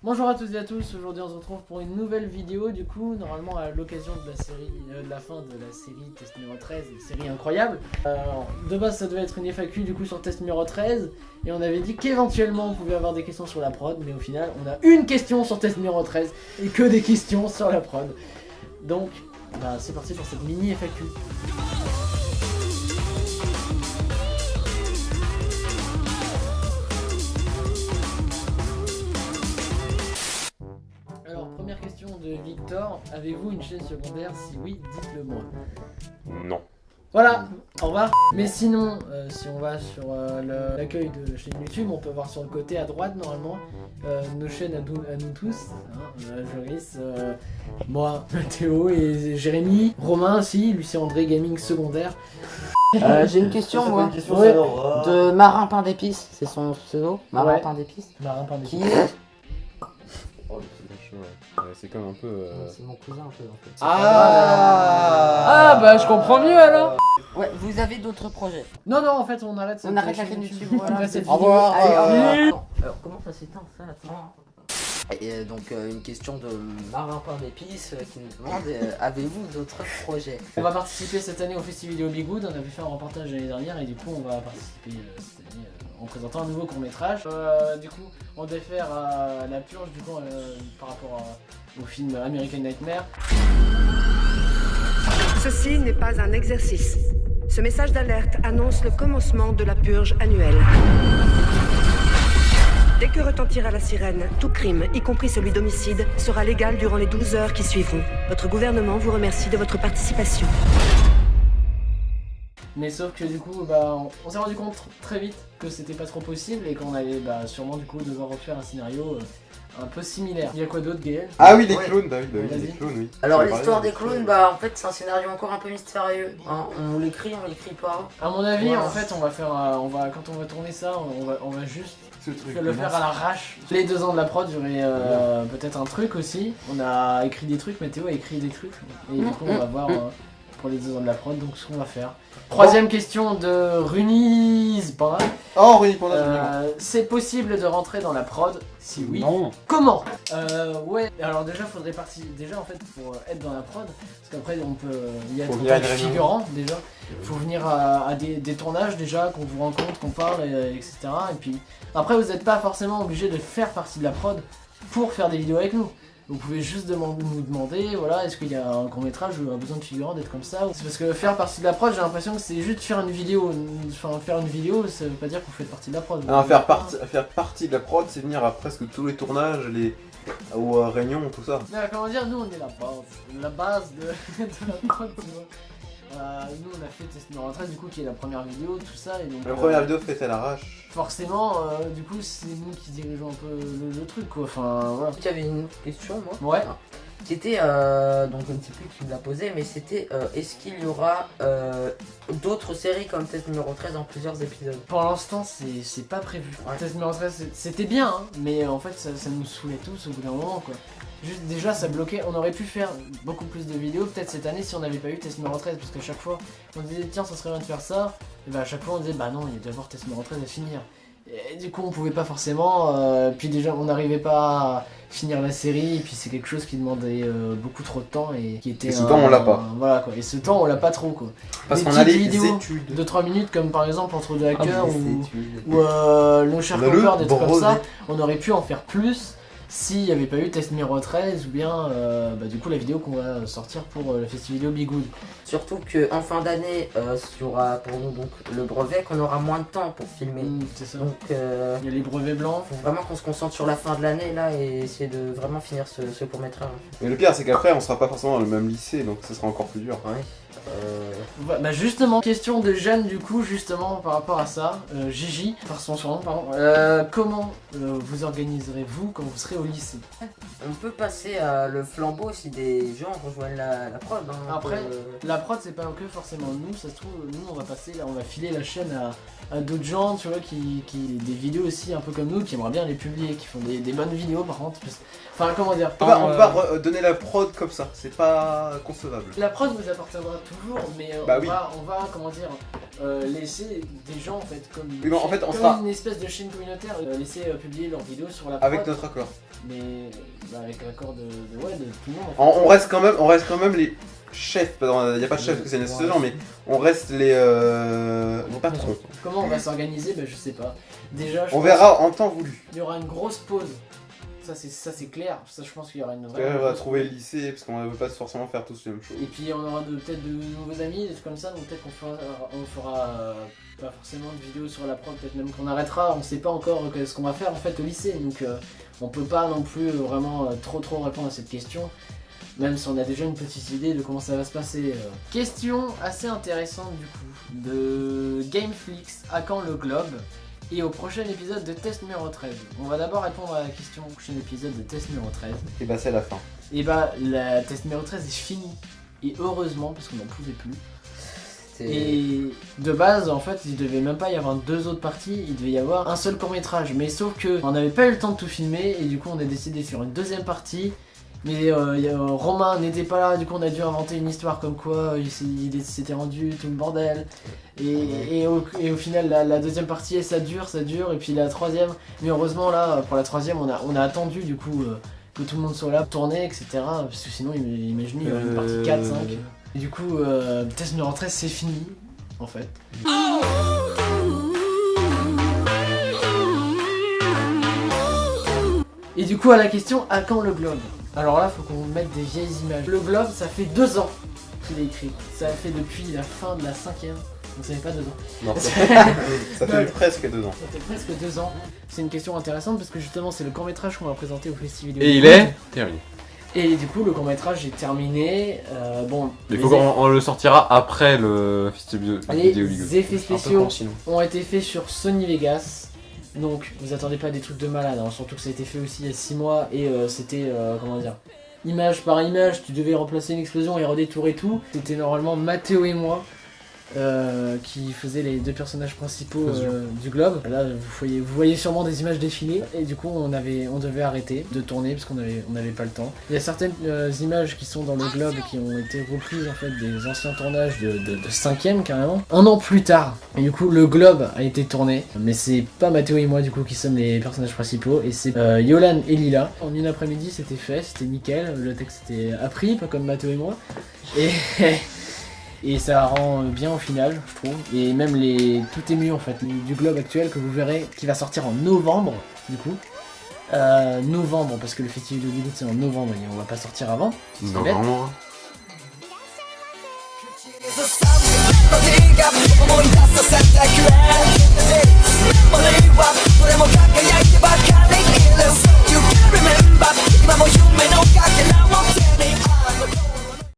Bonjour à toutes et à tous, aujourd'hui on se retrouve pour une nouvelle vidéo. Du coup, normalement à l'occasion de la série, de la fin de la série test numéro 13, une série incroyable. De base ça devait être une FAQ du coup sur test numéro 13. Et on avait dit qu'éventuellement on pouvait avoir des questions sur la prod. Mais au final on a une question sur test numéro 13 et que des questions sur la prod. Donc bah, c'est parti pour cette mini FAQ. Alors, première question de Victor, avez-vous une chaîne secondaire? Si oui, dites-le moi. Non. Voilà, au revoir. Mais sinon, si on va sur l'accueil de la chaîne YouTube, on peut voir sur le côté à droite normalement nos chaînes à nous tous, hein, Joris, moi, Théo et Jérémy, Romain aussi, Lucien André Gaming secondaire. J'ai une question moi, Ouais. de Marin Pain d'épices, c'est son pseudo, Marin Ouais. Pain d'épices. Marin Pain Qui d'épices. est... Oh, c'est comme un peu. C'est mon cousin un peu en fait. Ah bah je comprends mieux alors. Ouais, vous avez d'autres projets? Non non, en fait on arrête cette On arrête la chaîne YouTube, On voilà. arrête cette Au vidéo. revoir. Allez, Allez, au revoir. Alors comment ça s'éteint ça? Attends. Et donc une question de Marin Pain d'épices qui nous demande avez-vous d'autres projets? On va participer cette année au Festival Vidéo Bigoud, on avait fait un reportage l'année dernière et du coup on va participer cette année en présentant un nouveau court-métrage. Du coup on devait faire la purge du coup par rapport au film American Nightmare. Ceci n'est pas un exercice. Ce message d'alerte annonce le commencement de la purge annuelle. Dès que retentira la sirène, tout crime, y compris celui d'homicide, sera légal durant les 12 heures qui suivront. Votre gouvernement vous remercie de votre participation. Mais sauf que du coup bah, on s'est rendu compte très vite que c'était pas trop possible et qu'on allait bah, sûrement du coup devoir refaire un scénario un peu similaire. Il y a quoi d'autre, Gaël? Ah oui, les Ouais. clowns, bah oui, Vas-y. les clowns, oui. Alors Tu veux l'histoire parler des clowns, bah en fait c'est un scénario encore un peu mystérieux. Hein. On l'écrit pas. À mon avis Voilà. en fait on va faire quand on va tourner ça on va juste Ce truc. le faire à l'arrache. Les 2 ans de la prod, j'aurais peut-être un truc aussi. On a écrit des trucs, Mathéo a écrit des trucs. Et du coup, on va voir pour les 2 ans de la prod, donc ce qu'on va faire. Troisième question de Runiz Panda. Oh, Rudy Panda, C'est possible de rentrer dans la prod? Si oui, Non. comment? Ouais, alors déjà, faudrait partir. Déjà, en fait, pour être dans la prod, parce qu'après, on peut y être Faut en venir à tant que des réunions. figurant déjà. Faut venir à des tournages déjà, qu'on vous rencontre, qu'on parle, etc. Et puis après, vous n'êtes pas forcément obligé de faire partie de la prod pour faire des vidéos avec nous. Vous pouvez juste nous demander, voilà, est-ce qu'il y a un court-métrage où on a besoin de figurants, d'être comme ça. C'est parce que faire partie de la prod, j'ai l'impression que c'est juste faire une vidéo. Enfin, faire une vidéo, ça veut pas dire que vous faites partie de la prod. Non, faire partie de la prod, c'est venir à presque tous les tournages, aux réunions, tout ça. Comment dire, nous on est la base de la prod, tu vois. Nous on a fait test numéro 13 du coup qui est la première vidéo, tout ça et donc La première vidéo faite à l'arrache. forcément du coup c'est nous qui dirigeons un peu le truc quoi, enfin voilà. J'avais une autre question moi. Ouais. Qui était, donc je ne sais plus qui me l'a posé, mais c'était est-ce qu'il y aura d'autres séries comme test numéro 13 en plusieurs épisodes? Pour l'instant c'est pas prévu. Ouais. Test numéro 13 c'était bien hein, mais en fait ça nous saoulait tous au bout d'un moment quoi. Juste déjà ça bloquait, on aurait pu faire beaucoup plus de vidéos peut-être cette année si on n'avait pas eu test numéro 13 parce qu'à chaque fois on disait tiens ça serait bien de faire ça et bah à chaque fois on disait bah non il y a d'abord test numéro 13 à finir. Et du coup on pouvait pas forcément, puis déjà on n'arrivait pas à finir la série et puis c'est quelque chose qui demandait beaucoup trop de temps et qui était... Et ce temps, on l'a pas. Voilà quoi, et ce temps on l'a pas trop quoi. Parce Des qu'on a petites les vidéos études. de 3 minutes comme par exemple entre deux hackers Ah, ou nos chers On a le campeurs, des trucs comme brevet. ça, on aurait pu en faire plus s'il n'y avait pas eu test numéro 13 ou bien bah, du coup la vidéo qu'on va sortir pour le Festival Vidéo Bigoud. Surtout qu'en fin d'année, il y aura pour nous donc le brevet, qu'on aura moins de temps pour filmer. C'est ça. Donc Il y a les brevets blancs. faut vraiment qu'on se concentre sur la fin de l'année là et essayer de vraiment finir ce court métrage. Mais le pire, c'est qu'après, on sera pas forcément dans le même lycée, donc ça sera encore plus dur. Ouais. Bah justement, question de Jeanne du coup, justement par rapport à ça, Gigi, par son surnom, pardon, comment vous organiserez-vous quand vous serez au lycée? On peut passer à le flambeau si des gens rejoignent la prod. Hein, Après, la prod c'est pas que forcément nous, ça se trouve, nous on va passer, on va filer la chaîne à d'autres gens, tu vois, qui des vidéos aussi un peu comme nous, qui aimeraient bien les publier, qui font des bonnes vidéos par contre, enfin comment dire. On va donner la prod comme ça, c'est pas concevable. La prod vous appartiendra toujours, mais Bah on, oui. va comment dire, laisser des gens en fait comme, Oui, bon, en fait, on comme sera- une espèce de chaîne communautaire, laisser publier leurs vidéos sur la Avec prod, notre accord. mais avec l'accord de tout le monde. En fait. On reste quand même les chefs. Il n'y a pas de chef que c'est nécessaire, mais on reste les patrons. Comment on va s'organiser, je sais pas. Déjà, je On pense verra en temps voulu. qu'il y aura une grosse pause. Ça c'est clair. Ça je pense qu'il y aura une On vraie. va trouver le lycée parce qu'on ne veut pas forcément faire tous la même chose. Et puis on aura peut-être de nouveaux amis, des trucs comme ça, donc peut-être on fera pas forcément de vidéos sur la prod, peut-être même qu'on arrêtera, on sait pas encore ce qu'on va faire en fait au lycée, donc on peut pas non plus vraiment trop répondre à cette question, même si on a déjà une petite idée de comment ça va se passer. Question assez intéressante du coup, de Gameflix, à quand le globe? Et au prochain épisode de test numéro 13. On va d'abord répondre à la question au prochain épisode de test numéro 13. Et bah c'est la fin. Et bah la test numéro 13 est finie. Et heureusement parce qu'on n'en pouvait plus. Et de base en fait il devait même pas y avoir 2 autres parties, il devait y avoir un seul court métrage. Mais sauf que on n'avait pas eu le temps de tout filmer et du coup on a décidé de faire une deuxième partie. Mais Romain n'était pas là, du coup on a dû inventer une histoire comme quoi il s'était rendu tout le bordel. Et au final la deuxième partie ça dure, et puis la troisième, mais heureusement là pour la troisième on a attendu du coup que tout le monde soit là, tourner etc. Parce que sinon imaginez il y aurait une partie 4, 5. Et du coup test numéro 13 c'est fini en fait. Et du coup à la question à quand le globe? Alors là faut qu'on mette des vieilles images. Le globe ça fait 2 ans qu'il est écrit. Ça fait depuis la fin de la 5ème. Donc ça fait pas 2 ans. Non, ça fait presque 2 ans. Ça fait presque 2 ans. C'est une question intéressante parce que justement c'est le court métrage qu'on va présenter au festival. Et il est terminé. Et du coup le court métrage est terminé. Bon. Il faut qu'on le sortira après le festival vidéo Ligue. Les effets spéciaux ont été faits sur Sony Vegas. Donc vous attendez pas des trucs de malade, hein. Surtout que ça a été fait aussi il y a 6 mois et c'était comment dire, image par image, tu devais remplacer une explosion et redétourer tout. C'était normalement Mathéo et moi qui faisaient les 2 personnages principaux du globe. Là vous voyez sûrement des images défiler et du coup on devait arrêter de tourner parce qu'on n'avait pas le temps. Il y a certaines images qui sont dans le globe qui ont été reprises en fait des anciens tournages de 5ème carrément. 1 an plus tard, et du coup le globe a été tourné, mais c'est pas Mathéo et moi du coup qui sommes les personnages principaux et c'est Yolan et Lila. En une après-midi c'était fait, c'était nickel, le texte était appris, pas comme Mathéo et moi. Et ça rend bien au final, je trouve. Et même tout est mieux en fait. Du globe actuel que vous verrez, qui va sortir en novembre, du coup. Novembre, parce que le festival de Hollywood c'est en novembre et on va pas sortir avant. Non, bête. vraiment. Memory はどれも輝いてばかりいる